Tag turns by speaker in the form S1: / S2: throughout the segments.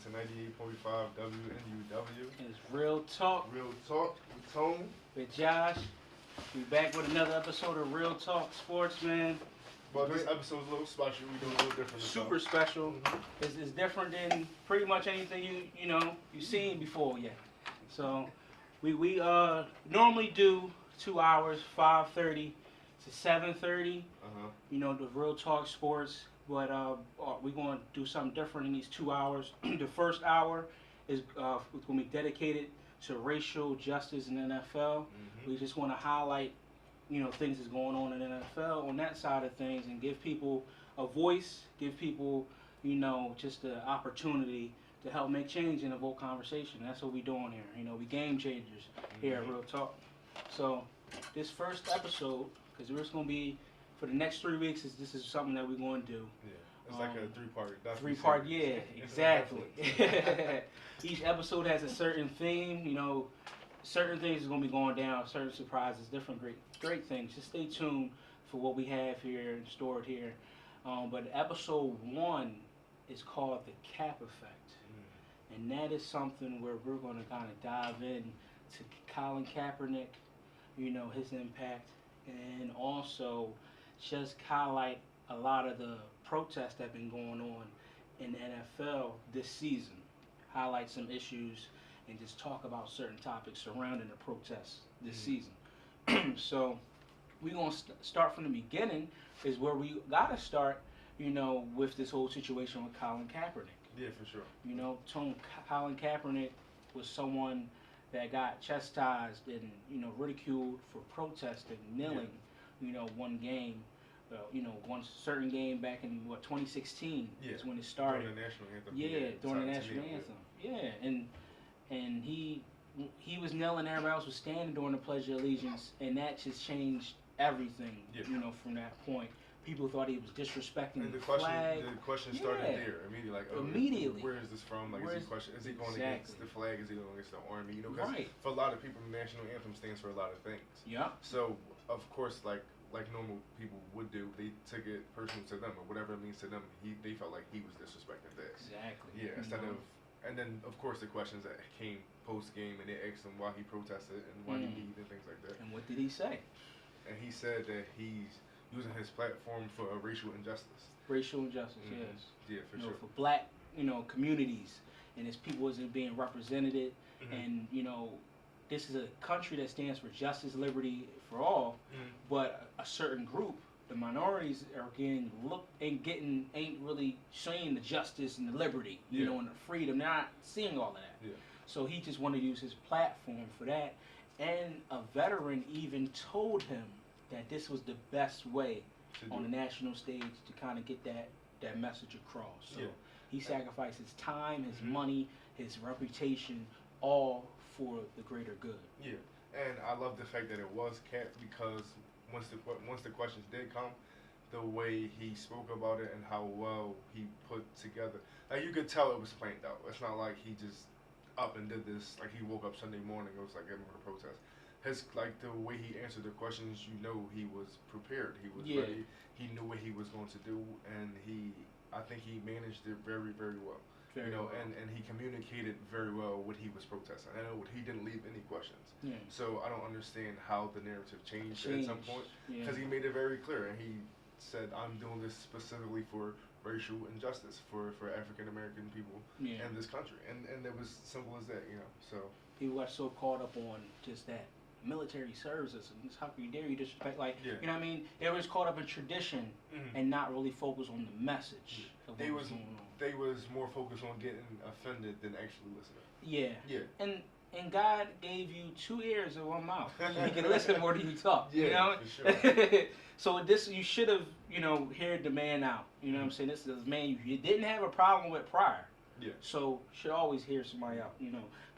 S1: to 98.5 WNUW.
S2: And it's Real Talk
S1: Real Talk with Tone.
S2: with Josh. We back with another episode of Real Talk Sports, man.
S1: But this episode's a little special. We do a little different.
S2: Super special. It's different than pretty much anything you've seen before yet. So we normally do 2 hours, 5:30 to 7:30. The Real Talk Sports. But we're going to do something different in these 2 hours. The first hour is going to be dedicated to racial justice in the NFL. We just want to highlight, things that's going on in the NFL on that side of things and give people a voice, give people, just the opportunity to help make change in the vote conversation. That's what we're doing here. We game changers here at Real Talk. So this first episode, because we're just going to be, for the next 3 weeks, this is something that we're going to do.
S1: Yeah, it's like a three-part.
S2: Three-part, yeah, exactly. Each episode has a certain theme. Certain things is going to be going down, certain surprises, different great things. Just stay tuned for what we have here and stored here. But episode 1 is called the Kaep Effect. And that is something where we're going to kind of dive in to Colin Kaepernick, his impact, and also just highlight a lot of the protests that have been going on in the NFL this season. Highlight some issues and just talk about certain topics surrounding the protests this season. So we're going to start from the beginning is where we got to start, with this whole situation with Colin Kaepernick.
S1: Yeah, for sure.
S2: Colin Kaepernick was someone that got chastised and, ridiculed for protesting, kneeling, one game. One certain game back in 2016 is when it started.
S1: During the national anthem.
S2: Yeah, during the national anthem. Yeah, and he was kneeling, everybody else was standing during the Pledge of Allegiance, and that just changed everything. From that point, people thought he was disrespecting
S1: and the
S2: flag.
S1: The question started there immediately. Like,
S2: immediately.
S1: Where is this from? Like, is he going against the flag? Is he going against the army? Because for a lot of people, the national anthem stands for a lot of things.
S2: Yeah.
S1: So of course, like normal people would do, they took it personal to them, or whatever it means to them. They felt like he was disrespecting that.
S2: Exactly.
S1: Yeah. And then of course the questions that came post game, and they asked him why he protested and why he leave and things like that.
S2: And what did he say?
S1: And he said that he's using his platform for a racial injustice.
S2: Racial injustice, yes.
S1: Yeah, for sure.
S2: For black, communities, and his people isn't being represented, and this is a country that stands for justice, liberty for all, but a certain group, the minorities, are getting looked and ain't really seeing the justice and the liberty, and the freedom. They're not seeing all of that.
S1: Yeah.
S2: So he just wanted to use his platform for that. And a veteran even told him that this was the best way on the national stage to kind of get that message across. So he sacrificed his time, his money, his reputation, all for the greater good.
S1: Yeah, and I love the fact that it was Kaep, because once the questions did come, the way he spoke about it and how well he put together, like, you could tell it was planned out. It's not like he just up and did this, like he woke up Sunday morning, it was like, I'm going to protest. The way he answered the questions, he was prepared. He was ready. He knew what he was going to do, and I think he managed it very, very well. And he communicated very well what he was protesting. I know he didn't leave any questions. Yeah. So I don't understand how the narrative changed at some point, because he made it very clear, and he said, I'm doing this specifically for racial injustice for African American people in this country, and it was simple as that. So
S2: people got so caught up on just that military services, and how can you dare you disrespect, you know what I mean? They was caught up in tradition and not really focused on the message of what was going on.
S1: They was more focused on getting offended than actually listening.
S2: Yeah. And God gave you 2 ears and 1 mouth. You can listen more than you talk.
S1: For sure.
S2: So this, you should have, heard the man out. You know what I'm saying? This is a man you didn't have a problem with prior.
S1: Yeah.
S2: So should always hear somebody out.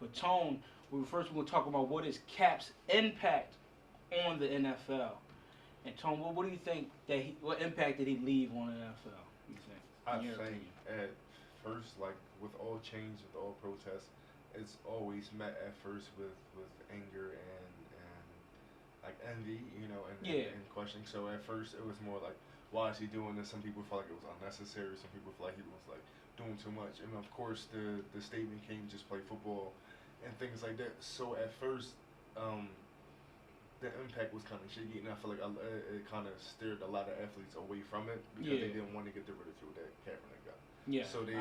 S2: But Tone, we're going to talk about what is Kaep's impact on the NFL. And Tone, what do you think what impact did he leave on the NFL? You think?
S1: I think at first, like with all change, with all protests, it's always met at first with anger and like envy, and questioning. So at first it was more like, why is he doing this? Some people felt like it was unnecessary. Some people felt like he was like doing too much. And of course, the statement came, just play football and things like that. So at first, the impact was kind of shaky, and I feel like it kind of steered a lot of athletes away from it because they didn't want to get the ridicule that Kaepernick got.
S2: Yeah,
S1: so they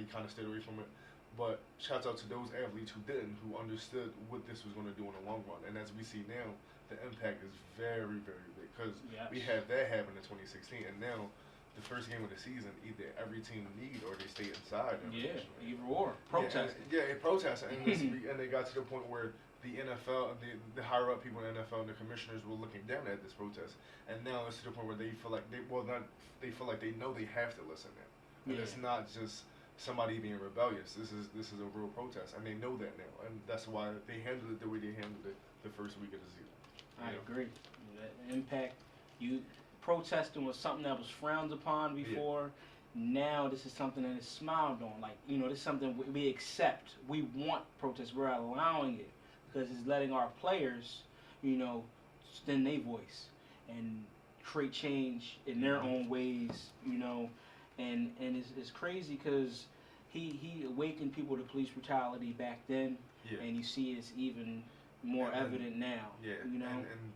S1: kind of stayed away from it. But shouts out to those athletes who didn't, who understood what this was going to do in the long run. And as we see now, the impact is very, very big because we have that happen in 2016, and now the first game of the season, either every team lead or they stay inside.
S2: Either or protest.
S1: Protesting, and they got to the point where the NFL, the higher up people in the NFL and the commissioners were looking down at this protest, and now it's to the point where they feel like they feel like they know they have to listen now, and it's not just somebody being rebellious. This is a real protest, and they know that now, and that's why they handled it the way they handled it the first week of the season.
S2: I agree. That impact, protesting was something that was frowned upon before. Now this is something that is smiled on. Like, this is something we accept. We want protest. We're allowing it because it's letting our players, extend their voice and create change in their own ways, and it's crazy because he awakened people to police brutality back then, and you see it's even more evident now.
S1: And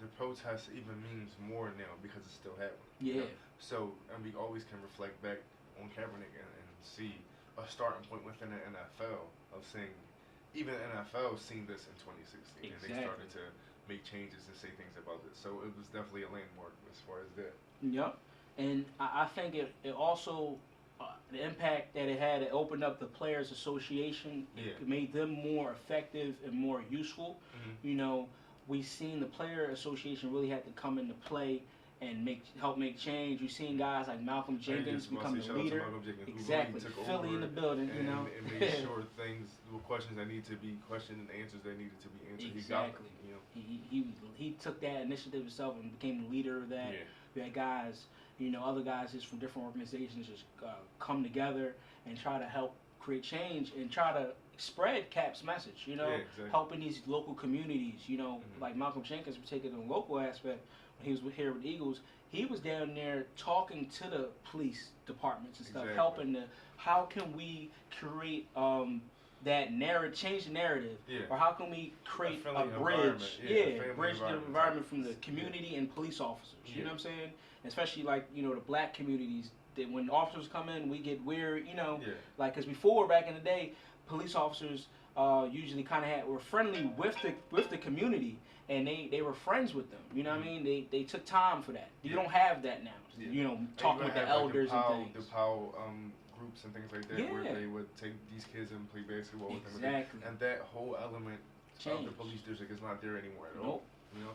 S1: the protest even means more now because it's still happening. So, and we always can reflect back on Kaepernick and see a starting point within the NFL of saying, even the NFL seen this in 2016, and they started to make changes and say things about this. So it was definitely a landmark as far as that.
S2: Yep, and I think it also, the impact that it had, it opened up the Players Association. It made them more effective and more useful. We seen the Player Association really had to come into play and help make change. You've seen guys like Malcolm Jenkins become the leader. Exactly, Philly in the building,
S1: and made sure things, questions that need to be questioned and answers that needed to be answered.
S2: Exactly. He took that initiative himself and became the leader of that. We had guys, other guys just from different organizations just come together and try to help create change and try to spread Cap's message. Helping these local communities. Like Malcolm Jenkins, taking the local aspect. When he was here with the Eagles, he was down there talking to the police departments and stuff, helping how can we create that narrative, change the narrative, or how can we create a bridge, bridge the environment from the community and police officers. You know what I'm saying? Especially like the black communities. That when officers come in, we get weird. Like because before back in the day, police officers usually kind of were friendly with the community. And they were friends with them. You know what I mean? They took time for that. You don't have that now. Talking with the elders and things.
S1: The POW groups and things like that, where they would take these kids and play basketball with them. And that whole element of the police district is not there anymore at all.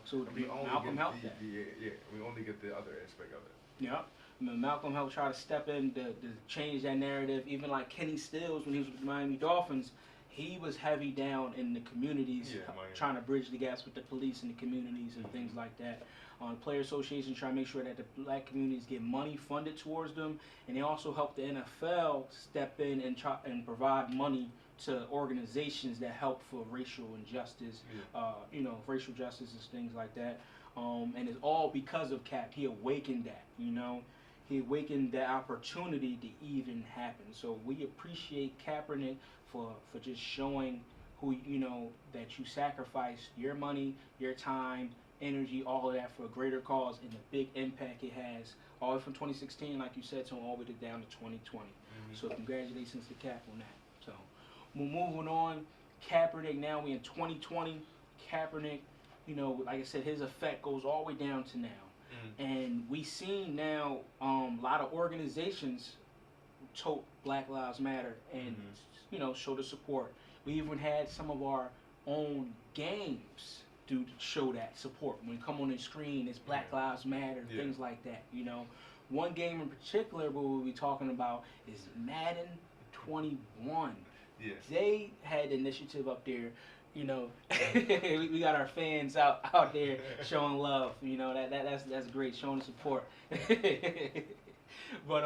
S2: So Malcolm helped that.
S1: We only get the other aspect of it.
S2: Yeah. Malcolm helped try to step in to change that narrative. Even like Kenny Stills when he was with the Miami Dolphins. He was heavy down in the communities, trying to bridge the gaps with the police and the communities and things like that. The Player Association trying to make sure that the black communities get money funded towards them, and they also help the NFL step in and try and provide money to organizations that help for racial injustice, racial justice and things like that. And it's all because of Cap. He awakened that, He awakened the opportunity to even happen. So we appreciate Kaepernick for just showing who that you sacrifice your money, your time, energy, all of that for a greater cause and the big impact it has all the way from 2016, like you said, to all the way down to 2020. So congratulations to Cap on that. So we're moving on. Kaepernick, now we in 2020. Kaepernick, like I said, his effect goes all the way down to now. And we seen now a lot of organizations tote Black Lives Matter and show the support. We even had some of our own games do show that support. When you come on the screen, it's Black Lives Matter, things like that. One game in particular we'll be talking about is Madden 21. They had the initiative up there. We got our fans out there showing love. That's great, showing support. But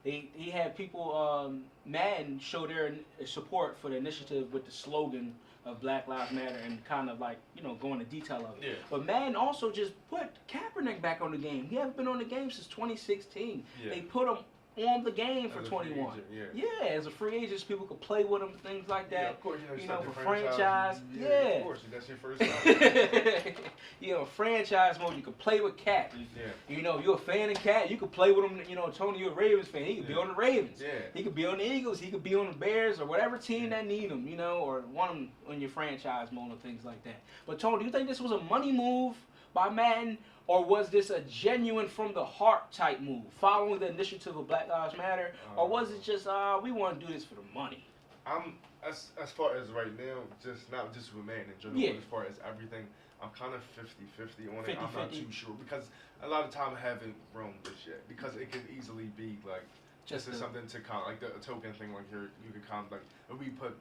S2: he had people Madden show their support for the initiative with the slogan of Black Lives Matter and kind of like go into detail of it. But Madden also just put Kaepernick back on the game. He hasn't been on the game since 2016. They put him on the game for
S1: As a
S2: 21.
S1: free agent,
S2: Yeah, as a free agent, people could play with him, things like
S1: Yeah,
S2: that.
S1: of course,
S2: You
S1: start
S2: know,
S1: the
S2: for franchise.
S1: Yeah,
S2: Yeah.
S1: of course, that's your first time.
S2: You know, franchise mode, you could play with Kaep.
S1: Yeah.
S2: You know, if you're a fan of Kaep, you could play with him. You know, Tony, you're a Ravens fan. He could be on the Ravens.
S1: Yeah.
S2: He could be on the Eagles. He could be on the Bears or whatever team that need him, you know, or want him on your franchise mode or things like that. But, Tony, do you think this was a money move by Madden, or was this a genuine from the heart type move, following the initiative of Black Lives Matter, or was it just, we want to do this for the money?
S1: I'm as far as right now, just not just with Madden in general, but as far as everything, I'm kind of 50-50 on it.
S2: 50-50.
S1: I'm not too sure because a lot of time I haven't roamed this yet because it can easily be like just something to count, like the token thing, like you could count like if we put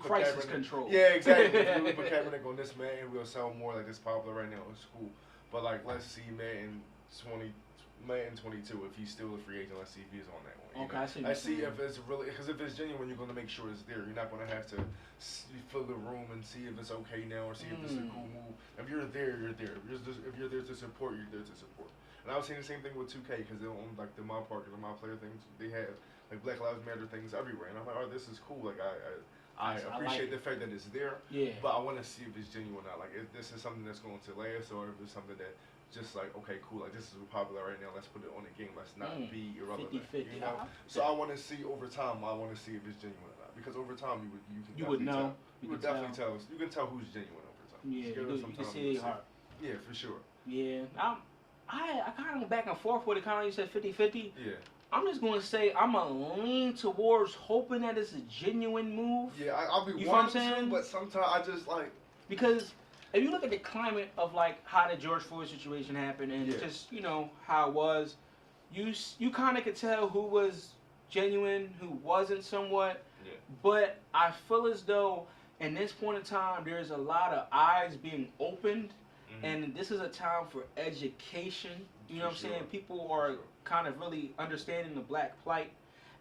S2: crisis
S1: Kaepernick,
S2: control.
S1: Yeah, exactly. If we put Kaepernick on this man, we'll sell more. Like it's popular right now. It's cool. But like, let's see Madden 22. If he's still a free agent, let's see if he's on that one.
S2: Okay,
S1: I see if it's really because if it's genuine, you're going to make sure it's there. You're not going to have to fill the room and see if it's okay now or see if it's a cool move. If you're there, you're there. If you're there to support, you're there to support. And I was saying the same thing with 2K because they own like the My Park and the My Player things. They have like Black Lives Matter things everywhere, and I'm like, oh, this is cool. Like I appreciate the fact that it's there, but I want to see if it's genuine or not. Like, if this is something that's going to last, or if it's something that just like, okay, cool, like this is popular right now, let's put it on the game. Let's not be irrelevant.
S2: 50-50.
S1: You know? So I want to see over time. I want to see if it's genuine or not. Because over time, you would know. You would definitely tell. You can tell who's genuine over time.
S2: Yeah, you can see their heart.
S1: Yeah, for sure.
S2: Yeah, I kind of went back and forth with it. Kind of like you said, 50-50.
S1: Yeah.
S2: I'm just going to say I'm going to lean towards hoping that it's a genuine move.
S1: Yeah, I'll be
S2: wanting
S1: to, but sometimes I just like...
S2: Because if you look at the climate of like how the George Floyd situation happened and just, you know, how it was, you kind of could tell who was genuine, who wasn't somewhat. Yeah. But I feel as though in this point in time, there's a lot of eyes being opened. And this is a time for education. You know what I'm saying? People are kind of really understanding the black plight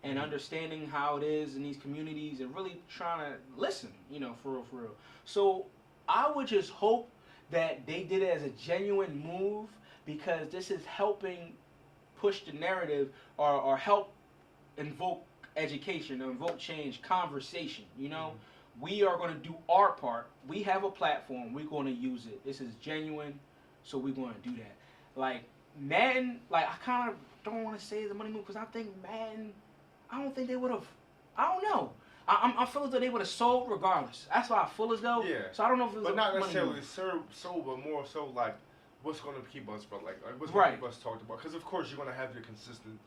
S2: and understanding how it is in these communities and really trying to listen, you know, for real, for real. So I would just hope that they did it as a genuine move because this is helping push the narrative or help invoke education, invoke change, conversation, you know? We are going to do our part. We have a platform. We're going to use it. This is genuine, so we're going to do that. Like, Madden, like, I kind of don't want to say the money move because I think Madden, I don't think they would have, I don't know. I feel as though they would have sold regardless. That's why I feel as though. Yeah. So I don't know if it was
S1: but not necessarily sold, but more so like what's going to keep us, but like what's going to keep us talked about. Because of course you're going to have your consistent.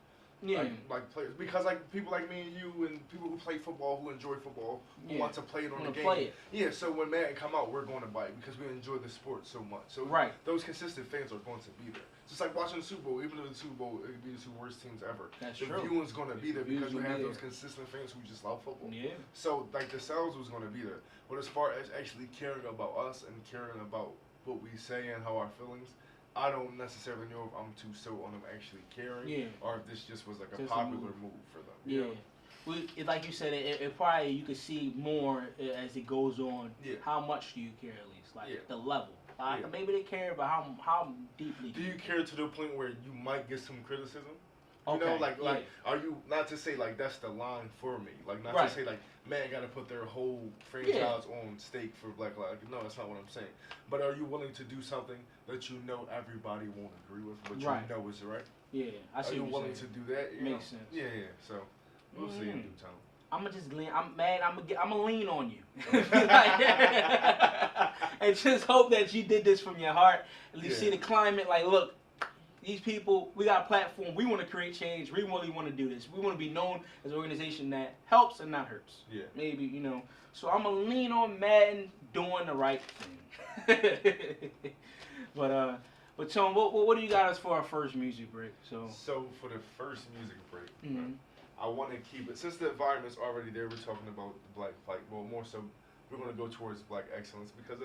S1: Like players, because like people like me and you and people who play football, who enjoy football, who want to play it on the game. Yeah, so when Madden come out, we're going to buy it because we enjoy the sport so much. So those consistent fans are going to be there. Just like watching the Super Bowl, even though the Super Bowl it could be the two worst teams ever.
S2: That's
S1: the viewing's going to be there because we have those consistent fans who just love football. Yeah. So like the sales was going to be there. But as far as actually caring about us and caring about what we say and how our feelings, I don't necessarily know if I'm too so on them actually caring, or if this just was like a popular move for them. You know?
S2: Like you said, it probably you could see more as it goes on. Yeah. How much do you care at least? Like the level. Maybe they care, but how deeply?
S1: Do you care to the point where you might get some criticism? You know, like are you not to say like that's the line for me? Like not to say like man got to put their whole franchise on stake for Black Lives. No, that's not what I'm saying. But are you willing to do something that you know everybody won't agree with, but you know is right? Yeah, I see. Are you willing to do that?
S2: Makes sense.
S1: Yeah. So we'll see in due time.
S2: I'm gonna just lean. I'm gonna lean on you, and just hope that you did this from your heart. And you see the climate. Like, look. These people, we got a platform. We want to create change. We really want to do this. We want to be known as an organization that helps and not hurts. Yeah. Maybe, you know. So I'm going to lean on Madden doing the right thing. But Tone, what do you got us for our first music break? So
S1: for the first music break, I want to keep it, since the environment's already there, we're talking about the black fight. Well, more so, we're going to go towards black excellence because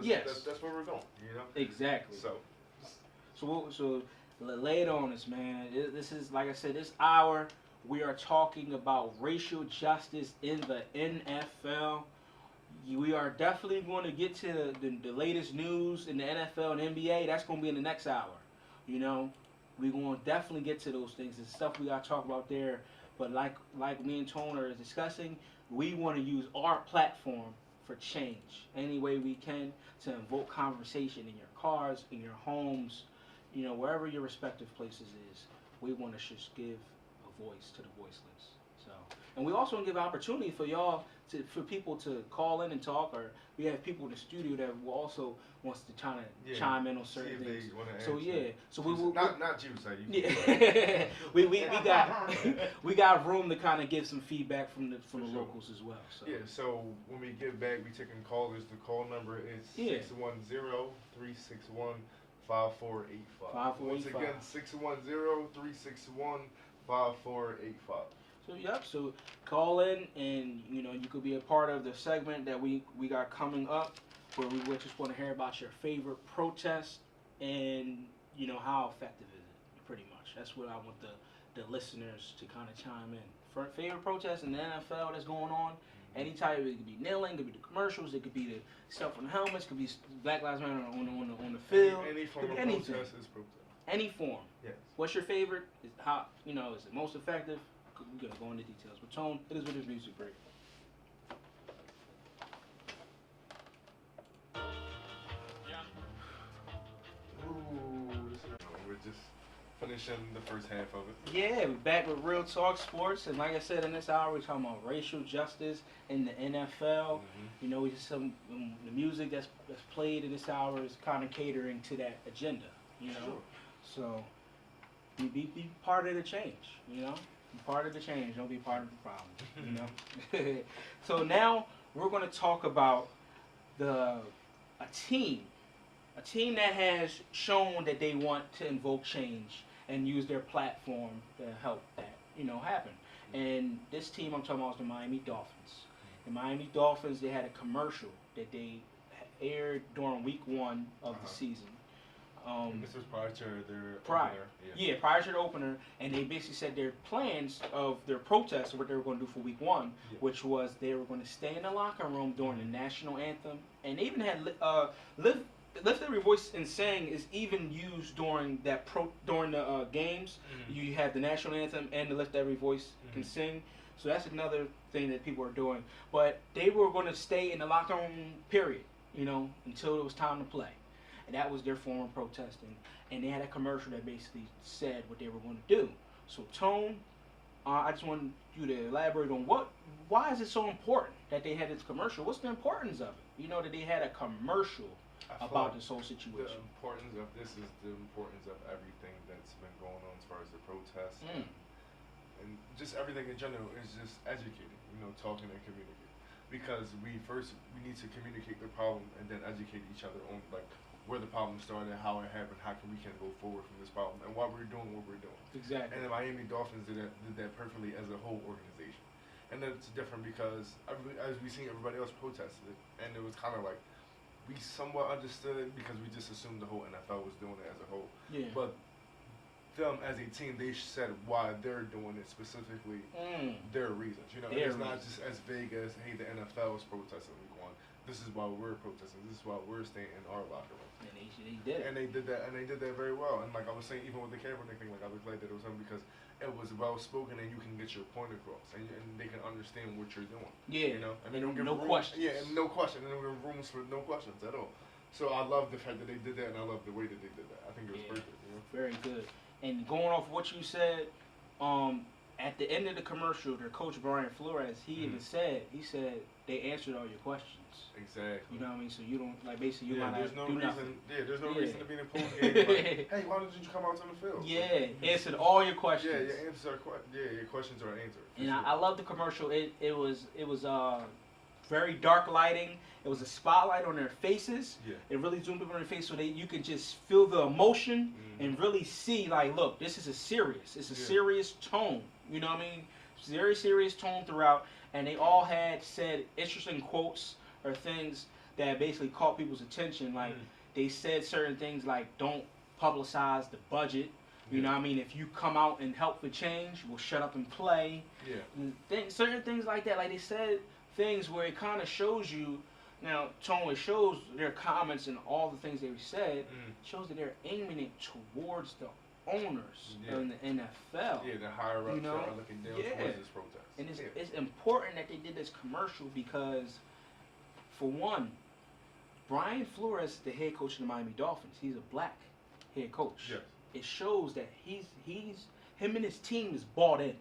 S1: that's where we're going, you know?
S2: Exactly. So lay it on us, man. This is, like I said, this hour we are talking about racial justice in the NFL. We are definitely going to get to the latest news in the NFL and NBA. That's going to be in the next hour, you know. we gonna definitely get to those things. There's stuff we gotta talk about there. But like me and Tone are discussing, we want to use our platform for change any way we can to invoke conversation in your cars, in your homes, wherever your respective places is. We want to just give a voice to the voiceless. So, and we also give opportunity for y'all for people to call in and talk, or we have people in the studio that will also wants to chime in on certain things. So so we will
S1: not you say
S2: yeah. we got room to kind of give some feedback from the locals as well. So
S1: yeah, so when we get back, we taking callers. The call number is 610-361-5485. Once again, 610-361-5485.
S2: So so call in, and you could be a part of the segment that we got coming up, where we would just want to hear about your favorite protest and how effective is it. Pretty much, that's what I want the listeners to kind of chime in. For favorite protest in the NFL that's going on, any type. It could be kneeling, it could be the commercials, it could be the stuff on the helmets, it could be Black Lives Matter on the field.
S1: Any form of protest is protest.
S2: Any form.
S1: Yes.
S2: What's your favorite? Is how is it most effective? We're gonna go into details. But Tone, it is with his music break.
S1: We're just finishing the first half of it.
S2: Yeah, we're back with Real Talk Sports, and like I said, in this hour we're talking about racial justice in the NFL. We just the music that's played in this hour is kind of catering to that agenda.
S1: Sure.
S2: So be part of the change. Be part of the change. Don't be part of the problem. So now we're going to talk about a team that has shown that they want to invoke change and use their platform to help that happen. And this team I'm talking about is the Miami Dolphins. The Miami Dolphins, they had a commercial that they aired during week 1 of the season.
S1: This was prior to their
S2: opener.
S1: Yeah,
S2: prior to the opener, and they basically said their plans of their protest, or what they were going to do for week 1, which was they were going to stay in the locker room during the national anthem, and they even had lift every voice in saying is even used during the games. You have the national anthem and the lift every voice can sing. So that's another thing that people are doing. But they were going to stay in the locker room, period, until it was time to play. And that was their form of protesting. And they had a commercial that basically said what they were going to do. So Tone, I just want you to elaborate on why is it so important that they had this commercial? What's the importance of it? That they had a commercial about this whole situation.
S1: The importance of this is the importance of everything that's been going on as far as the protests and just everything in general is just educating, talking and communicating. Because we need to communicate the problem and then educate each other on where the problem started, how it happened, how we can go forward from this problem, and why we're doing what we're doing.
S2: Exactly.
S1: And the Miami Dolphins did that perfectly as a whole organization. And it's different because as we seen everybody else protested it, and it was kind of like we somewhat understood it because we just assumed the whole NFL was doing it as a whole.
S2: Yeah.
S1: But them as a team, they said why they're doing it specifically, their reasons. It's not just as vague as, hey, the NFL is protesting week 1. This is why we're protesting. This is why we're staying in our locker room.
S2: And they did it.
S1: And they did that very well. And like I was saying, even with the Kaepernick thing, I was glad that it was him because it was well spoken and you can get your point across and they can understand what you're doing.
S2: Yeah.
S1: And they don't give
S2: questions.
S1: Yeah, and no question. And they don't give rooms for no questions at all. So I love the fact that they did that, and I love the way that they did that. I think it was perfect.
S2: Very good. And going off what you said, at the end of the commercial, their coach Brian Flores, he even said they answered all your questions.
S1: Exactly.
S2: You know what I mean? So you don't there's no
S1: reason.
S2: nothing.
S1: Yeah, there's no reason to be in the post game. Hey, why didn't you come out on the field?
S2: Yeah, answered all your questions.
S1: Your questions are answered.
S2: And I love the commercial. It was very dark lighting. It was a spotlight on their faces. Yeah. It really zoomed up on their face so you could just feel the emotion and really see look, this is it's a serious tone. You know what I mean? Very serious tone throughout. And they all had said interesting quotes or things that basically caught people's attention. They said certain things like, don't publicize the budget. You know what I mean? If you come out and help the change, we'll shut up and play. Yeah. Certain things like that. They said things where it kind of shows you, Tone, it shows their comments and all the things they said, shows that they're aiming it towards the owners in the NFL.
S1: Yeah, the higher ups that are looking down towards this protest.
S2: And it's important that they did this commercial because, for one, Brian Flores is the head coach of the Miami Dolphins. He's a black head coach.
S1: Yes.
S2: It shows that him and his team is bought in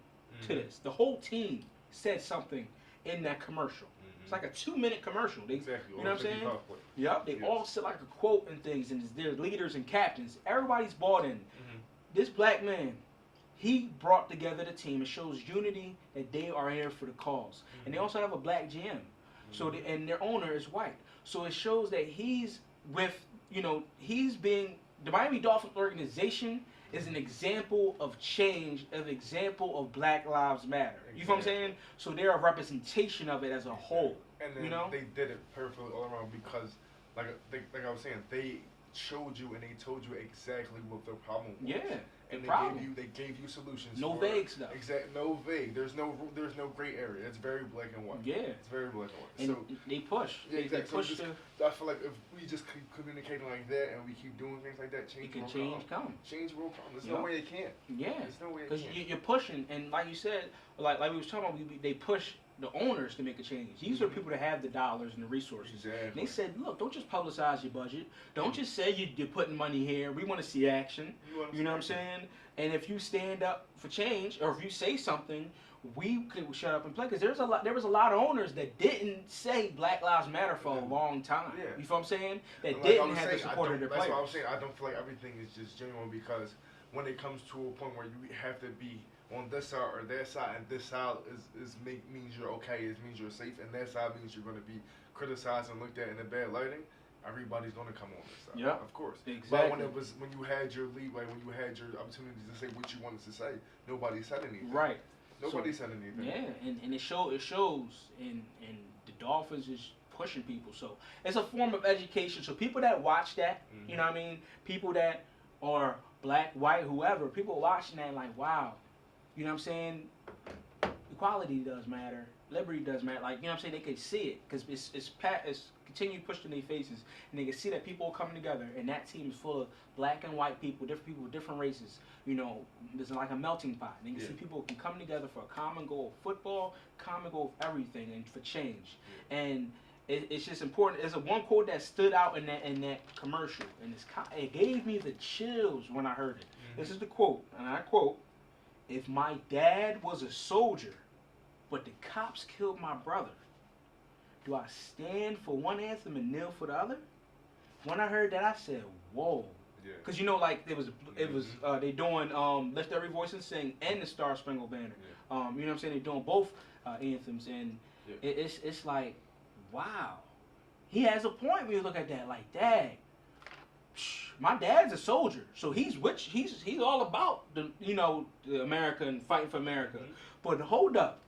S2: to this. The whole team said something in that commercial. It's like a 2-minute commercial.
S1: Exactly.
S2: You know what I'm saying? Yep. They all said like a quote and things, and they're leaders and captains. Everybody's bought in. This black man, he brought together the team. It shows unity that they are here for the cause. And they also have a black GM. So and their owner is white. So it shows that he's with, the Miami Dolphins organization is an example of change, an example of Black Lives Matter. You know what I'm saying? So they're a representation of it as a whole.
S1: And then they did it perfectly all around because, like I was saying, they showed you and they told you exactly what their problem was.
S2: Yeah.
S1: And they gave you solutions.
S2: No vague stuff.
S1: No vague. There's no gray area. It's very black and white.
S2: Yeah.
S1: It's very black and white.
S2: And they push.
S1: Yeah,
S2: they push.
S1: I feel like if we just keep communicating like that and we keep doing things like that, change will come. Change will come. There's no way it can't.
S2: Yeah.
S1: There's no way it
S2: can't.
S1: Because
S2: you're pushing, and like you said, like we was talking about, they push the owners to make a change. These are people that have the dollars and the resources.
S1: Exactly.
S2: And they said, look, don't just publicize your budget. Don't just say you're putting money here. We want to see action. You know what I'm saying? And if you stand up for change, or if you say something, we could shut up and play. Because there was a lot of owners that didn't say Black Lives Matter for a long time. Yeah. You feel what I'm saying? That didn't have the support of their players.
S1: That's why I was saying I don't feel like everything is just genuine, because when it comes to a point where you have to be on this side or that side, and this side means you're okay, it means you're safe, and that side means you're going to be criticized and looked at in a bad lighting, everybody's going to come on this side. Yeah, of course.
S2: Exactly.
S1: But when you had your leeway, when you had your opportunities to say what you wanted to say, nobody said anything.
S2: Right.
S1: Nobody said anything.
S2: Yeah, and it shows, and the Dolphins is pushing people. So it's a form of education. So people that watch that, you know what I mean, people that are black, white, whoever, people watching that like, wow. You know what I'm saying? Equality does matter. Liberty does matter. Like, you know what I'm saying? They can see it because it's continue pushed in their faces, and they can see that people are coming together, and that team is full of black and white people with different races. You know, there's like a melting pot. And you can see people can come together for a common goal of football, common goal of everything, and for change. And it's just important. There's one quote that stood out in that commercial, and it gave me the chills when I heard it. This is the quote, and I quote, "If my dad was a soldier, but the cops killed my brother, do I stand for one anthem and kneel for the other?" When I heard that, I said, "Whoa!" Because like it was they doing "Lift Every Voice and Sing" and the Star Spangled Banner. You know what I'm saying? They're doing both anthems, and it's like, wow, he has a point when you look at that. Like, dang. My dad's a soldier, so he's all about the America and fighting for America. But hold up,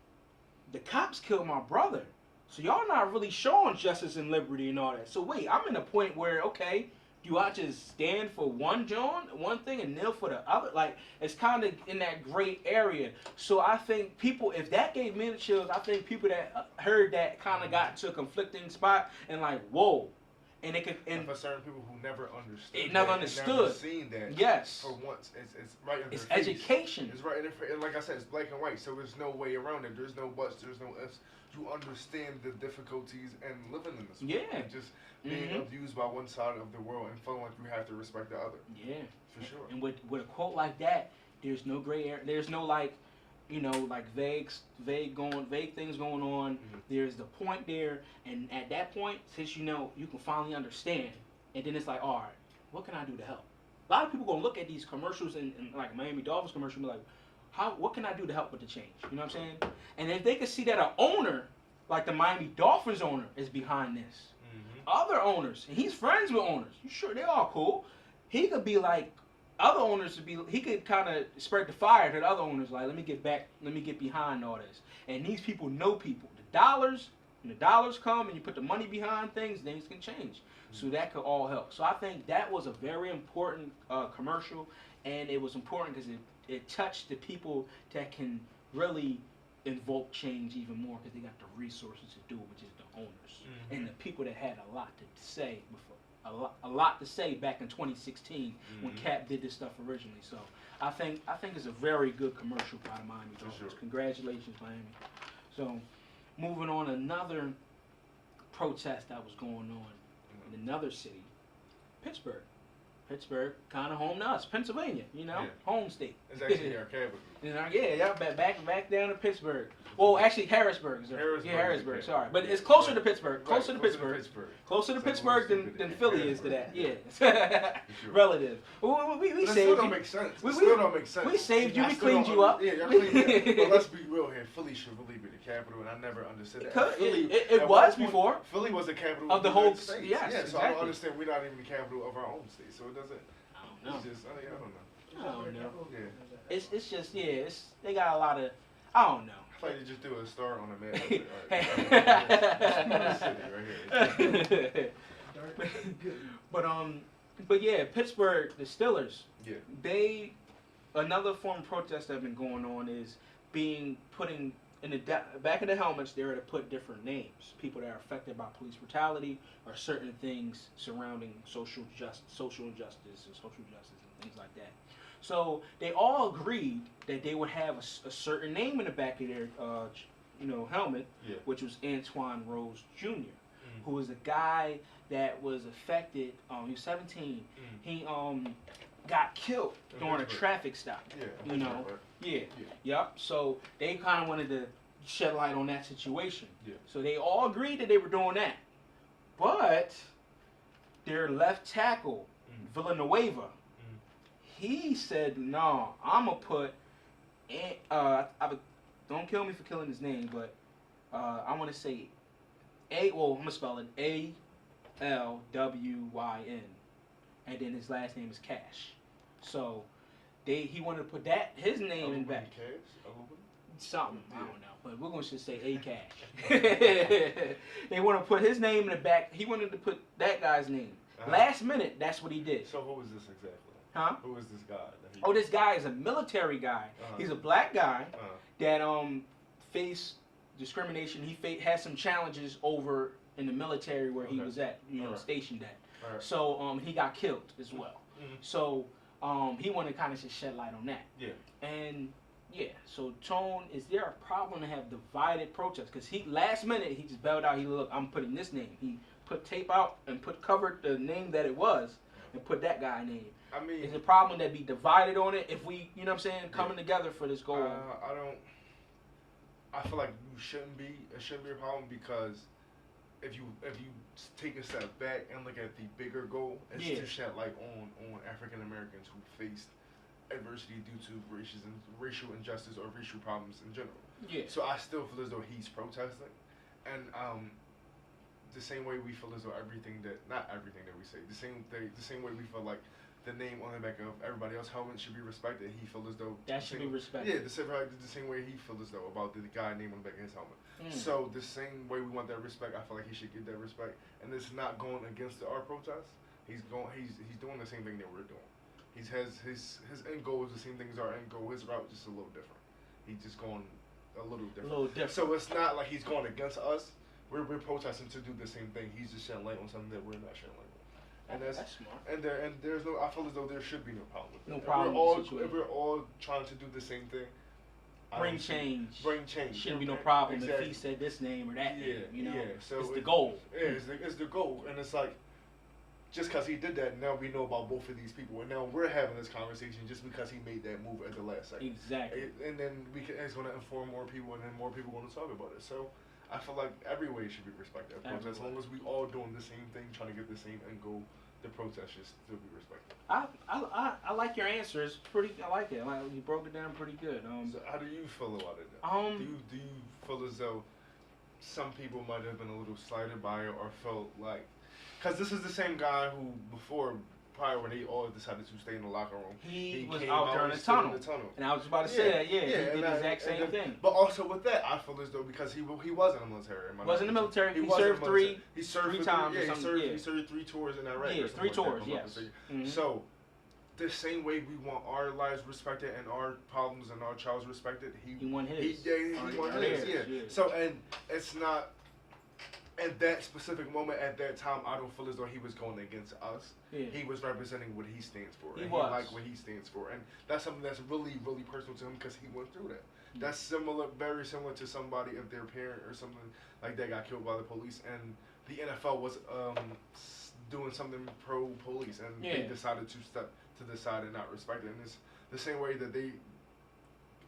S2: the cops killed my brother, so y'all not really showing justice and liberty and all that. So wait, I'm in a point where, okay, do I just stand for one thing and kneel for the other? Like, it's kind of in that gray area. So I think people, if that gave me the chills, I think people that heard that kind of got to a conflicting spot and like, whoa. And it could, and
S1: for certain people who never understood,
S2: never
S1: seen that.
S2: Yes.
S1: For once, it's right in their
S2: face. It's education.
S1: It's right in their face. And like I said, it's black and white, so there's no way around it. There's no buts. There's no ifs. You understand the difficulties and living in this world.
S2: Yeah.
S1: And just being abused by one side of the world and feeling like you have to respect the other.
S2: Yeah.
S1: For sure.
S2: And with a quote like that, there's no gray area. There's no like vague things going on. There's the point there, and at that point, since you can finally understand, and then it's like, all right, what can I do to help? A lot of people gonna look at these commercials and like Miami Dolphins commercial and be like, what can I do to help with the change? You know what I'm saying? And if they could see that an owner, like the Miami Dolphins owner, is behind this, other owners, and he's friends with owners, you sure they're all cool, he could be like, other owners he could kind of spread the fire to the other owners, like, let me get behind all this. And these people know people. When the dollars come and you put the money behind things can change. So that could all help. So I think that was a very important commercial, and it was important because it touched the people that can really invoke change even more because they got the resources to do it, which is the owners and the people that had a lot to say before a lot to say back in 2016 when
S1: Mhm.
S2: Kaep did this stuff originally. So I think it's a very good commercial by the Miami
S1: For
S2: Dolphins.
S1: sure.
S2: Congratulations, Miami. So moving on, another protest that was going on in another city, Pittsburgh. Pittsburgh, kind of home to us, Pennsylvania, home state.
S1: It's actually our capital.
S2: Back down to Pittsburgh. Well, actually, Harrisburg. Harrisburg. Sorry, but it's closer to Pittsburgh. Closer to Pittsburgh. Closer to Pittsburgh than Philly is to that. Yeah, relative. We saved
S1: still
S2: you.
S1: don't make sense. It still don't make sense.
S2: We saved you. We cleaned you up.
S1: Yeah, y'all cleaned me up. But let's be real here. Philly should really be the capital, and I never understood that.
S2: It was before.
S1: Philly was the capital
S2: of the whole
S1: state.
S2: Yes,
S1: yeah, so
S2: exactly.
S1: I don't understand. We're not even the capital of our own state, so it doesn't.
S2: I don't know.
S1: It's just, I don't know.
S2: I don't know.
S1: Yeah.
S2: It's just they got a lot of I don't know.
S1: I thought you just do a star on a map.
S2: But yeah, Pittsburgh, the Steelers.
S1: Yeah.
S2: Another form of protest that's been going on is putting in the back of the helmets there to put different names. People that are affected by police brutality or certain things surrounding social injustice and things like that. So they all agreed that they would have a certain name in the back of their helmet, which was Antoine Rose Jr., who was a guy that was affected. He was 17. He got killed during a traffic stop. Yep. So they kind of wanted to shed light on that situation. So they all agreed that they were doing that, but their left tackle, Villanueva, he said, "No, I'm gonna put." Don't kill me for killing his name, but I want to say I'm gonna spell it ALWYN, and then his last name is Cash. So he wanted to put his name in back. Something, I don't know, but we're gonna just say A Cash. They want to put his name in the back. He wanted to put that guy's name. Last minute, that's what he did.
S1: So who was this exactly?
S2: Huh?
S1: Who is this guy?
S2: This guy is a military guy. He's a black guy that faced discrimination. He had some challenges over in the military where he was at, stationed at.
S1: Right.
S2: So he got killed as well. So he wanted to kind of just shed light on that. Yeah. And so Tone, is there a problem to have divided protests? Because last minute he just bailed out. Look, I'm putting this name. He put tape out and covered the name that it was and put that guy name.
S1: I mean,
S2: is it a problem that be divided on it if we, coming together for this goal?
S1: I feel like it shouldn't be a problem because if you take a step back and look at the bigger goal, it's to shed light on African Americans who faced adversity due to racial injustice or racial problems in general. Yeah. So I still feel as though he's protesting, and the same way we feel as though not everything that we say, the same way we feel like the name on the back of everybody else's helmet should be respected. He feels as though
S2: that should be respected.
S1: Yeah, the same way he feels as though about the guy name on the back of his helmet. So the same way we want that respect, I feel like he should get that respect, and it's not going against our protest. He's doing the same thing that we're doing. His end goal is the same thing as our end goal. His route is just a little different. He's just going a little different. So it's not like he's going against us. We're protesting to do the same thing. He's just shedding light on something that we're not shedding light on. And that's smart. And there's no. I feel as though there should be no problem with that. No problem. If we're all trying to do the same thing.
S2: Bring change. Shouldn't be no problem if he said this name or that name. So it's the goal.
S1: Yeah, it's the goal, and it's like, just because he did that, now we know about both of these people, and now we're having this conversation just because he made that move at the last second.
S2: Exactly.
S1: And then it's going to inform more people, and then more people are going to talk about it. So I feel like every way should be respected. As long as we all doing the same thing, trying to get the same end goal, the protest should still be respected.
S2: I like your answers. I like it. You broke it down pretty good.
S1: So how do you feel about it? Do you feel as though some people might have been a little slighted by it, or felt like, because this is the same guy who before, prior when they all decided to stay in the locker room,
S2: he was out there in the tunnel. And I was about to say that. He did the exact same thing.
S1: But also with that, I feel as though because he was in the military.
S2: Was in the military. He served three times.
S1: He served 3 tours in Iraq.
S2: Yeah, 3 tours. Yes.
S1: So the same way we want our lives respected and our problems and our child's respected, he won his. He won his. Yeah. So and it's not. in that specific moment at that time, I don't feel as though he was going against us.
S2: Yeah.
S1: He was representing what he stands for.
S2: He
S1: and
S2: was.
S1: He liked what he stands for. And that's something that's really, really personal to him because he went through that. That's similar, very similar to somebody if their parent or something like that got killed by the police and the NFL was doing something pro-police and they decided to step to the side and not respect it. And it's the same way that they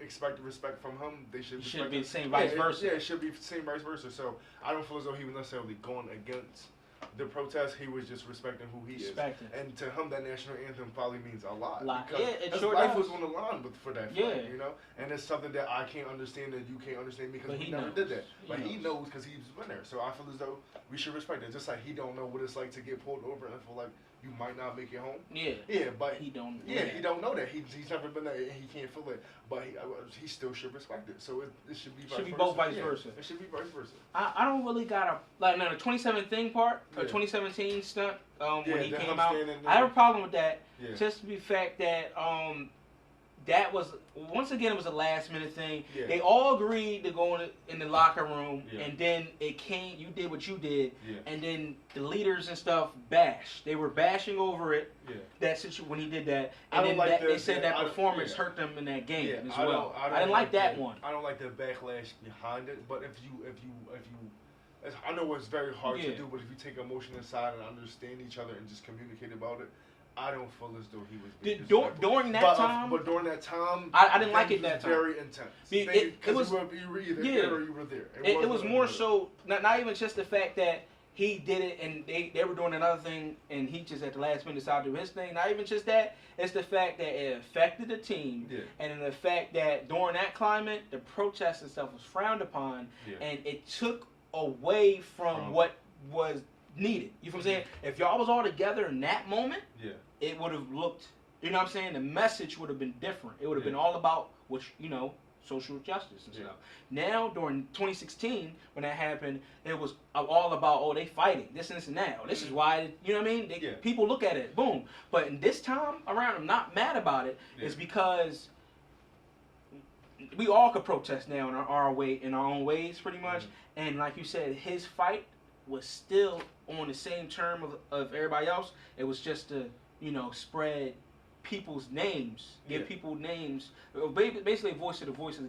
S1: expect respect from him, they should
S2: be the same vice versa.
S1: Yeah, it should be the same vice versa. So I don't feel as though he was necessarily going against the protest. He was just respecting who he is. And to him, that national anthem probably means a lot. Because his life was on the line for that fight, you know? And it's something that I can't understand that you can't understand because we never did that. But he knows because he's been there. So I feel as though we should respect it. Just like he don't know what it's like to get pulled over and feel like you might not make it home. Yeah, but
S2: he don't.
S1: He don't know that. He's never been there. He can't feel it. But he still should respect it. So it should be.
S2: Both vice versa.
S1: It should be vice versa.
S2: I don't really got the 2017 part, or 2017 stunt when he came out. I have a problem with that. Just the fact that that was once again it was a last minute thing. They all agreed to go in the locker room, and then it came. You did what you did, and then the leaders and stuff bashed. They were bashing over it. That situation when he did that, and then they said that performance hurt them in that game as well. I didn't like that one.
S1: I don't like the backlash behind it. But if you, I know it's very hard to do. But if you take emotion aside and understand each other and just communicate about it. I don't feel as though he was being
S2: during that time.
S1: But during that time,
S2: I didn't like it that time.
S1: Very intense.
S2: It was
S1: you were either there or you were there.
S2: It was more so not even just the fact that he did it and they were doing another thing and he just at the last minute decided to do his thing. Not even just that. It's the fact that it affected the team and the fact that during that climate, the protest and stuff was frowned upon and it took away from what was needed. You know what I'm saying? If y'all was all together in that moment, it would have looked, you know what I'm saying? The message would have been different. It would have been all about, social justice and stuff. Now, during 2016, when that happened, it was all about, they fighting, this and this and that. This is why, you know what I mean? People look at it, boom. But in this time around, I'm not mad about it. It's because we all could protest now in our own ways, pretty much. And like you said, his fight was still on the same term of everybody else. It was just to, spread people's names, give people names, basically voice to the voices,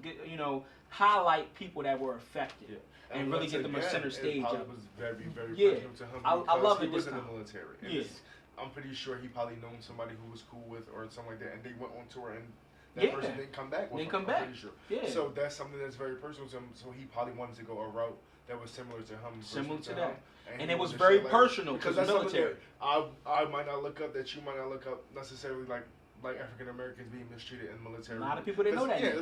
S2: highlight people that were affected, and really get them a center stage.
S1: It was very, very personal to him because
S2: I love
S1: he
S2: it
S1: was in the military. And I'm pretty sure he probably known somebody who was cool with or something like that, and they went on tour and that person didn't come back with him. I'm pretty sure. So that's something that's very personal to him. So he probably wanted to go a route that was similar to him.
S2: Similar to that. And it was very personal
S1: because
S2: that's
S1: military. I might not look up that you might not look up necessarily like African Americans being mistreated in the military.
S2: A lot of people didn't know that.
S1: A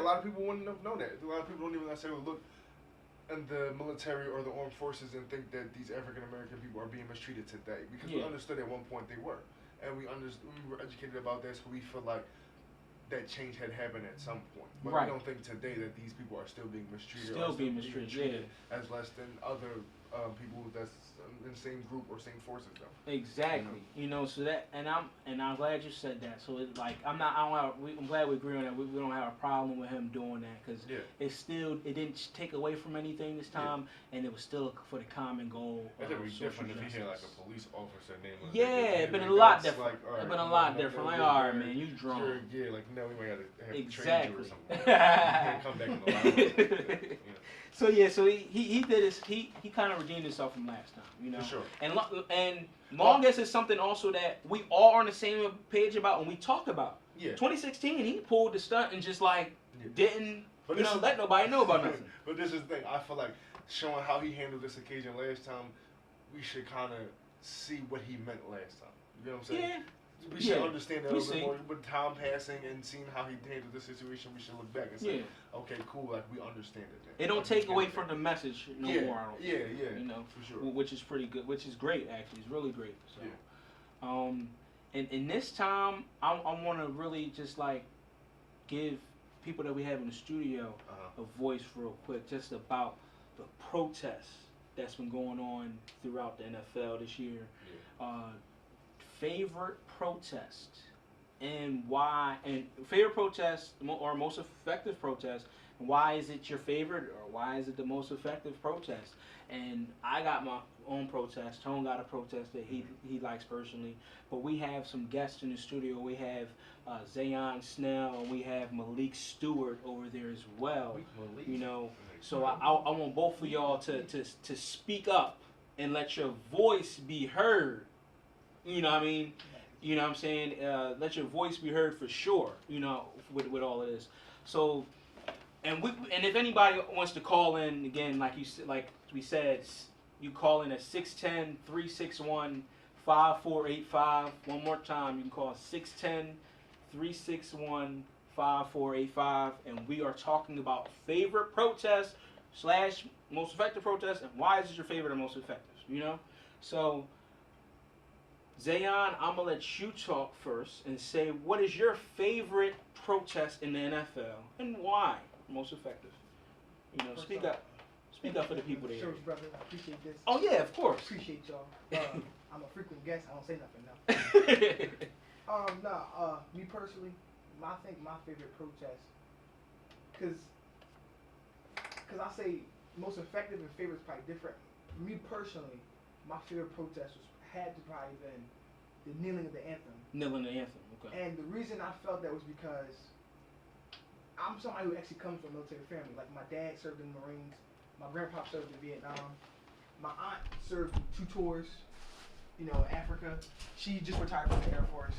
S1: lot of people wouldn't know that. A lot of people don't even necessarily look in the military or the armed forces and think that these African American people are being mistreated today because we understood at one point they were, and we were educated about that, so we feel like that change had happened at some point. But we don't think today that these people are still being mistreated. Still being mistreated as less than other people that's in the same group or same forces though.
S2: Exactly. So that and I'm glad you said that. So it's like I'm glad we agree on that. We don't have a problem with him doing that because it didn't take away from anything this time, and it was still for the common goal.
S1: It would be different if you hear like a police officer name.
S2: It's been a lot different. It's been a lot different. Like, all right, man, you drunk.
S1: Now we might have to have
S2: exactly.
S1: Train you or something. You can't come back in the line.
S2: So he did his he kind of redeemed himself from last time,
S1: For sure.
S2: And Mongus is something also that we all are on the same page about and we talked about. 2016, he pulled the stunt and just didn't let nobody know about nothing.
S1: But this is the thing. I feel like showing how he handled this occasion last time, we should kind of see what he meant last time. You know what I'm saying?
S2: Yeah.
S1: We should understand that a little bit more. With time passing and seeing how he handled the situation, we should look back and say, okay, cool, we understand it. Man.
S2: It don't take away from the message more. I don't
S1: think. For sure.
S2: Which is pretty good. Which is great, actually. It's really great. So, and in this time, I want to really just give people that we have in the studio a voice real quick, just about the protests that's been going on throughout the NFL this year. Favorite protest and why, and favorite protest or most effective protest, and why is it your favorite or why is it the most effective protest? And I got my own protest. Tone got a protest that he likes personally. But we have some guests in the studio. We have Zayon Snell and we have Malik Stewart over there as well. You know, so I want both of y'all to speak up and let your voice be heard. You know what I mean? You know what I'm saying? Let your voice be heard for sure, you know, with all of this. So, and if anybody wants to call in, again, like we said, you call in at 610-361-5485. One more time, you can call 610-361-5485. And we are talking about favorite protest / most effective protest, and why is it your favorite or most effective, you know? So, Zayon, I'm going to let you talk first and say, what is your favorite protest in the NFL and why most effective? You know, speak up. Speak up for the people there.
S3: Sure, brother. I appreciate this.
S2: Oh, yeah, of course.
S3: Appreciate y'all. I'm a frequent guest. I don't say nothing now. Me personally, I think my favorite protest, because I say most effective and favorite is probably different. Me personally, my favorite protest had to probably been the kneeling of the anthem.
S2: Kneeling the anthem, okay.
S3: And the reason I felt that was because I'm somebody who actually comes from a military family. Like my dad served in the Marines, my grandpa served in Vietnam, my aunt served 2 tours, you know, Africa. She just retired from the Air Force.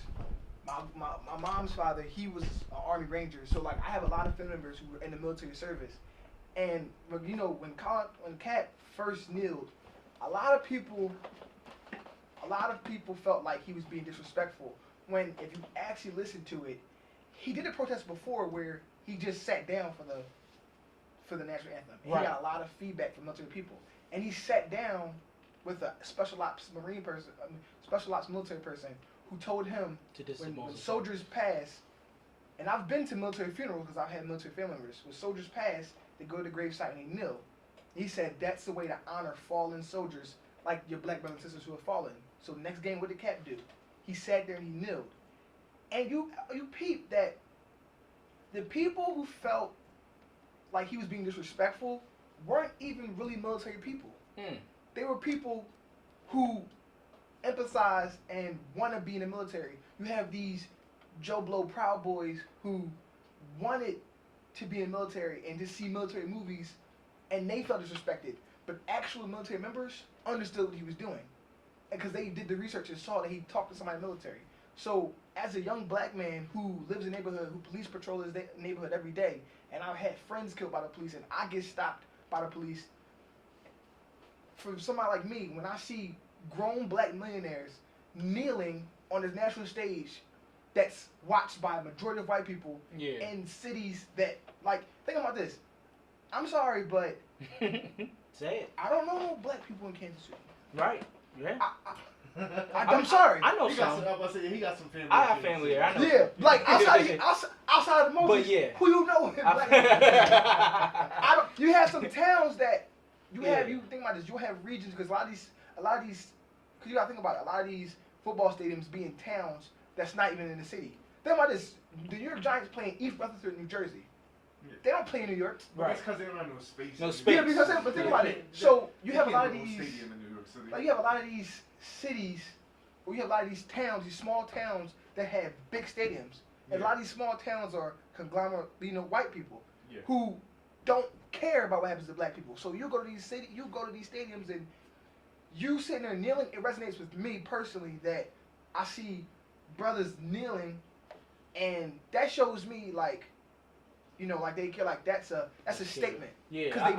S3: My mom's father, he was an Army Ranger. So like I have a lot of family members who were in the military service. And you know, when Kaep first kneeled, a lot of people felt like he was being disrespectful. When if you actually listen to it, he did a protest before where he just sat down for the national anthem. And
S2: right.
S3: He got a lot of feedback from military people. And he sat down with a special ops Marine person, special ops military person, who told him when soldiers pass, and I've been to military funerals because I've had military family members. When soldiers pass, they go to the gravesite and they kneel. He said that's the way to honor fallen soldiers, like your black brothers and sisters who have fallen. So next game, what did Kaep do? He sat there and he kneeled. And you peep that the people who felt like he was being disrespectful weren't even really military people. They were people who empathize and want to be in the military. You have these Joe Blow Proud Boys who wanted to be in the military and just see military movies, and they felt disrespected. But actual military members understood what he was doing, because they did the research and saw that he talked to somebody in the military. So as a young black man who lives in a neighborhood, who police patrol his neighborhood every day, and I've had friends killed by the police, and I get stopped by the police, for somebody like me, when I see grown black millionaires kneeling on this national stage that's watched by a majority of white people in cities that, like, think about this. I'm sorry, but
S2: say it.
S3: I don't know no black people in Kansas City.
S2: Right. Yeah.
S3: I'm sorry.
S2: I know
S4: he
S2: some.
S4: He got some family.
S2: I have family there. I know.
S3: Yeah, like outside of the Moses,
S2: but yeah,
S3: who you know? You have some towns that you have. You think about this. You have regions because a lot of these, because you gotta think about it, a lot of these football stadiums be in towns that's not even in the city. Think about this. The New York Giants play in East Rutherford, New Jersey. Yeah. They don't play in New York.
S1: Right. That's because they don't have no space.
S2: No space.
S3: Yeah, because but think about it. So you have a lot of these.
S1: Stadium in New York City.
S3: Like you have a lot of these cities, or you have a lot of these towns, these small towns that have big stadiums. And a lot of these small towns are conglomerate, white people who don't care about what happens to black people. So you go to these stadiums, and you sitting there kneeling. It resonates with me personally that I see brothers kneeling, and that shows me like they care. Like that's a statement.
S2: Yeah,
S3: because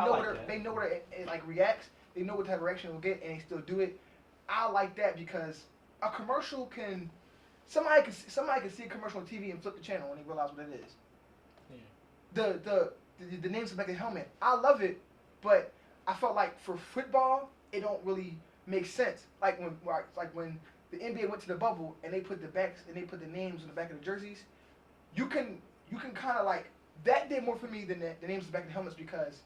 S3: they know where it like reacts. They know what type of reaction it will get, and they still do it. I like that because a commercial can. Somebody can see a commercial on TV and flip the channel when they realize what it is. Yeah. The names on the back of the helmet. I love it, but I felt like for football, it don't really make sense. Like when the NBA went to the bubble and they put the names on the back of the jerseys, you can kind of like that did more for me than the names on the back of the helmets because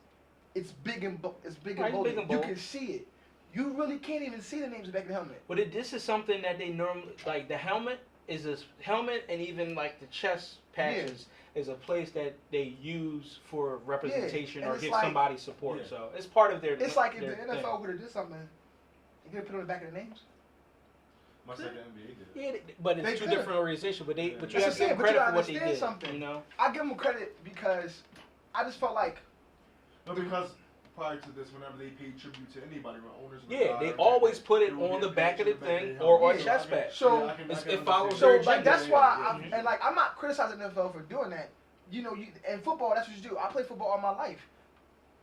S3: it's big and bold. You can see it. You really can't even see the names on the back of the helmet.
S2: But this is something that they normally, like the helmet is a helmet, and even like the chest patches is a place that they use for representation or give somebody support. Yeah. So it's part of their.
S3: It's like if the NFL would have did something, they could have put it on the back of their names.
S1: Much like the NBA did.
S2: Yeah, but it's two different organizations. But you have to give them credit for what they did.
S3: Something.
S2: You know,
S3: I give them credit because I just felt like.
S1: No, because prior to this, whenever they paid tribute to anybody, when owners.
S2: They always put it on the back of the thing or a chest pad.
S3: So
S2: it follows.
S3: So like that's why, I'm not criticizing the NFL for doing that. You know, in football, that's what you do. I played football all my life.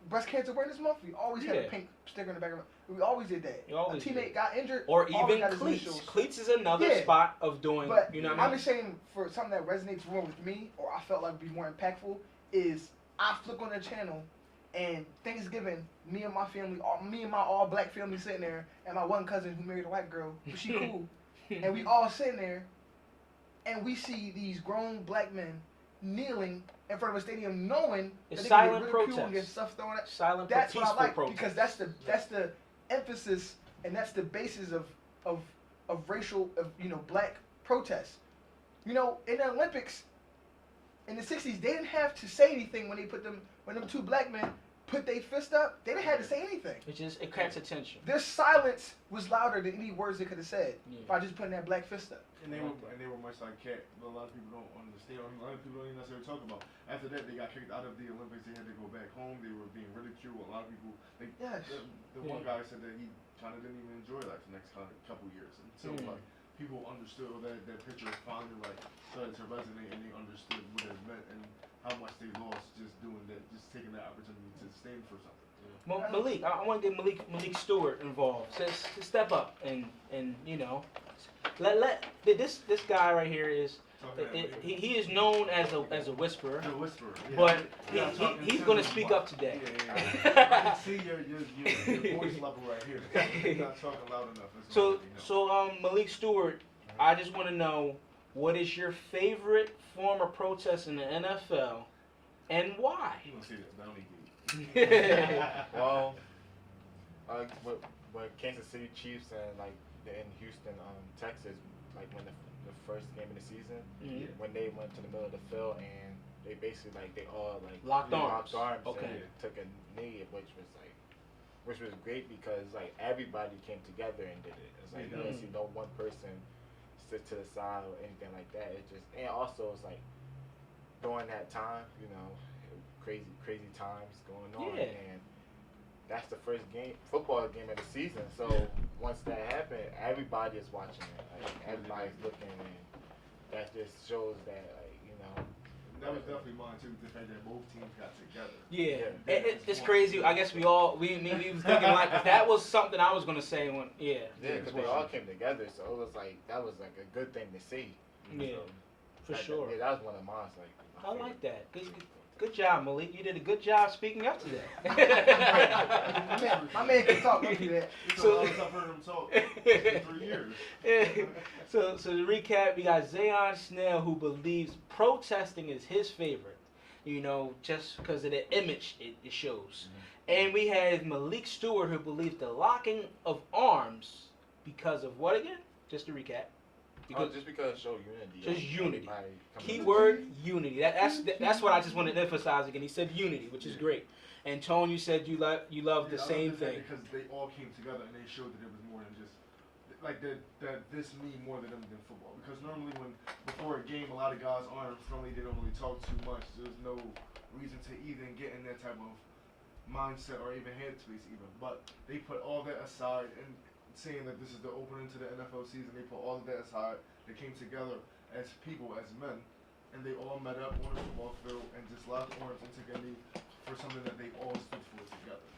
S3: Breast Cancer Awareness Month, we always had a pink sticker in the back of it. We always did that. A teammate got injured.
S2: Or even cleats. Cleats is another spot of doing,
S3: but
S2: you know what
S3: I'm just saying, for something that resonates more with me, or I felt like would be more impactful, is I flick on the channel, and Thanksgiving, me and my family, me and my all-black family sitting there, and my one cousin who married a white girl, but she cool, and we all sitting there, and we see these grown black men kneeling in front of a stadium, knowing
S2: it's
S3: that
S2: silent
S3: they
S2: protest.
S3: And get stuff thrown at.
S2: Silent
S3: that's what I like
S2: protest.
S3: because that's the emphasis and that's the basis of racial black protests. You know, in the Olympics in the '60s, they didn't have to say anything when them two black men put their fist up. They didn't have to say anything.
S2: It catches attention.
S3: Their silence was louder than any words they could have said by just putting that black fist up.
S1: And they were much like Kaep, but a lot of people don't understand. A lot of people don't even necessarily talk about. After that, they got kicked out of the Olympics. They had to go back home. They were being ridiculed. A lot of people. The one guy said that he kind of didn't even enjoy like the next couple years until like people understood that picture is finally like started to resonate and they understood what it meant and how much they lost just doing that, just taking that opportunity to stand for something.
S2: Malik, I want to get Malik Stewart involved. Just step up and you know, let this guy right here is he is known as a whisperer.
S1: The whisperer,
S2: but he's going to speak up today.
S1: I can see your voice level right here. You're not talking loud enough.
S2: So Malik Stewart, I just want to know, what is your favorite form of protest in the NFL, and why?
S1: You gonna see this? I don't need
S4: Well, when Kansas City Chiefs and like in Houston, Texas, like when the first game of the season, when they went to the middle of the field and they basically they all
S2: locked arms
S4: and took a knee, which was great because like everybody came together and did it. It's like you didn't see no one person sit to the side or anything like that. It just, and also it's like during that time, you know, crazy times going on, and that's the first football game of the season. So once that happened, everybody is watching it. Like, everybody's looking, and that just shows that, like, you know.
S1: That was definitely mine too. The fact that both teams got together.
S2: It's crazy. I guess we was thinking like that was something I was gonna say when
S4: because they all came together. So it was like that was like a good thing to see.
S2: For sure.
S4: That was one of mine. Like
S2: I like that. Good job, Malik. You did a good job speaking up today.
S3: my man can talk. Don't do that.
S1: So I've heard him talk for 3 years.
S2: So to recap, we got Zayon Snell, who believes protesting is his favorite. You know, just because of the image it shows. And we have Malik Stewart, who believes the locking of arms because of what again? Just to recap.
S4: Just because it shows unity.
S2: Just unity. Keyword unity. That's what I just wanted to emphasize again. He said unity, which is great. And Tone, you said you love the same thing.
S1: Because they all came together and they showed that it was more than just like that this mean more than football. Because normally before a game, a lot of guys aren't friendly. They don't really talk too much. There's no reason to even get in that type of mindset or even headspace even. But they put all that aside and saying that this is the opening to the NFL season, they put all of that aside. They came together as people, as men, and they all met up on the football field and just locked arms and took a knee for something that they all stood for together.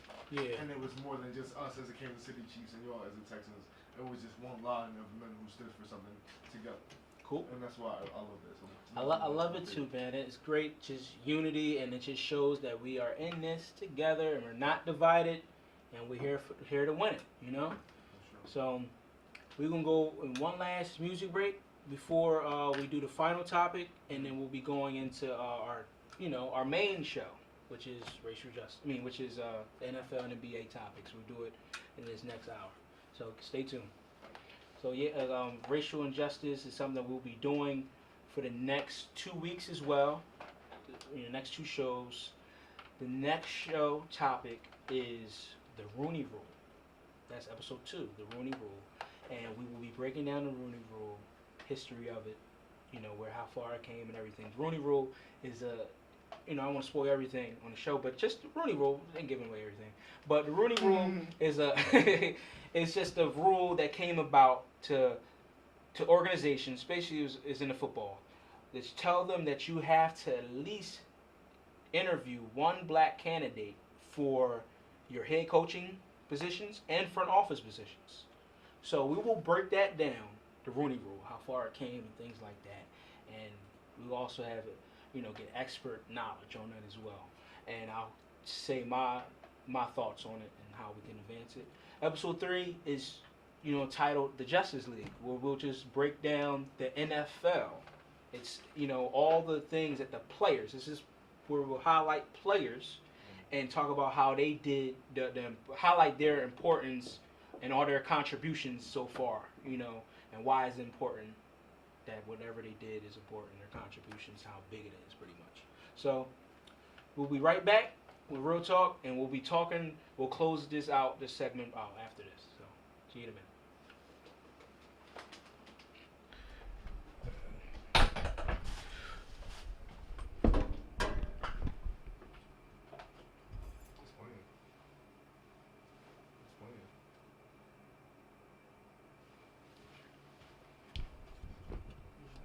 S1: And it was more than just us as the Kansas City Chiefs and y'all as the Texans. It was just one line of men who stood for something together.
S2: Cool.
S1: And that's why I love this.
S2: I love it too, man. It's great, just unity, and it just shows that we are in this together and we're not divided, and we're here to win it. You know. So we're gonna go in one last music break before we do the final topic, and then we'll be going into our main show, which is racial justice. Which is NFL and NBA topics. We'll do it in this next hour. So stay tuned. So yeah, racial injustice is something that we'll be doing for the next 2 weeks as well. The next 2 shows. The next show topic is the Rooney Rule. That's episode 2, the Rooney Rule, and we will be breaking down the Rooney Rule, history of it, where how far it came and everything. The Rooney Rule is I don't want to spoil everything on the show, but just the Rooney Rule, ain't giving away everything. But the Rooney Rule is it's just a rule that came about to organizations, basically is in the football, that tell them that you have to at least interview one black candidate for your head coaching positions and front office positions. So we will break that down, the Rooney Rule, how far it came and things like that. And we'll also have get expert knowledge on it as well. And I'll say my thoughts on it and how we can advance it. Episode 3 is titled The Justice League, where we'll just break down the NFL. It's all the things that the players. This is where we'll highlight players and talk about how they did highlight their importance and all their contributions so far, and why it's important that whatever they did is important, their contributions, how big it is, pretty much. So we'll be right back with Real Talk, and we'll close this segment out after this. So see you in a minute.